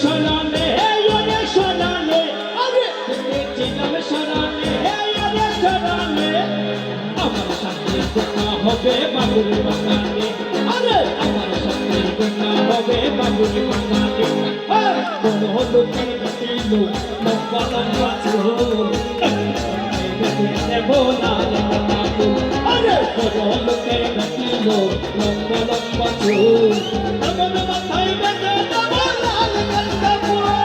সরানে ওরে সরানে আরে দেখেছিলাম সরানে ওরে সরানে আমার সাথে দেখা হবে বাবুর বাগানে আরে আমার সাথে দেখা হবে বাবুর বাগানে বড় লোকের ছিল লম্বা লম্বা চুল দেব না আরে বড় লোকের ছিল লম্বা লম্বা চুল আমার মাথায় বেঁধে দেব লাল গেন্দা ফুল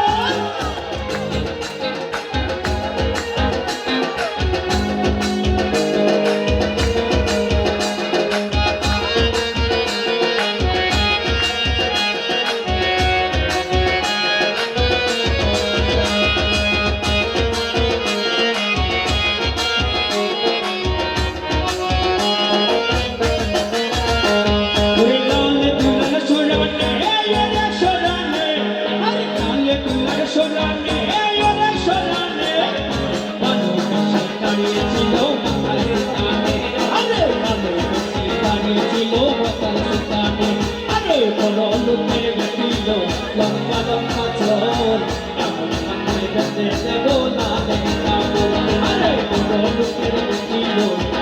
সরানে ওরে সরানে ভালোবাসা দাঁড়িয়েছিল মাথার স্থানে আরে ভালোবাসা দাঁড়িয়েছিল মাথার স্থানে আরে বড় লোকের ছিল লম্বা লম্বা চোর এমন মাথায় বেঁধে দেব না দেখা আরে বড় লোকের ছিল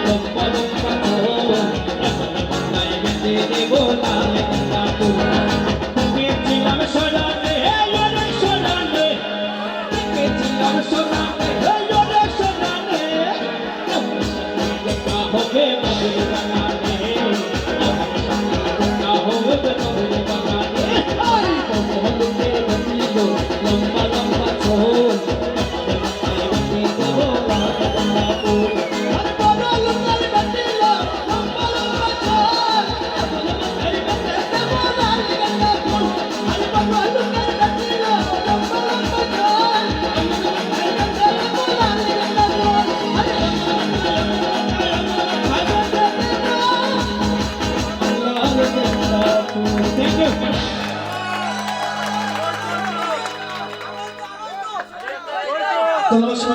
লম্বা লম্বা চোর এমন মাথায় বেঁধে দেব না দেখা দেখেছিলাম সরানে ওরে সরানে দেখেছিলাম সরানে ওরে সরানে আমার সাথে দেখা হবে বাবুর বাগানে আমার সাথে দেখা হবে বাবুর বাগানে আই বড় লোকের ছিল লম্বা লম্বা চুল মাথায় বেঁধে দেব লাল গেন্দা ফুল আর বড় লোকের ছিল লম্বা লম্বা চুল আমার মাথায় বেঁধে দেব লাল গেন্দা ফুল আর বড় লোকের ছিল লম্বা লম্বা চুল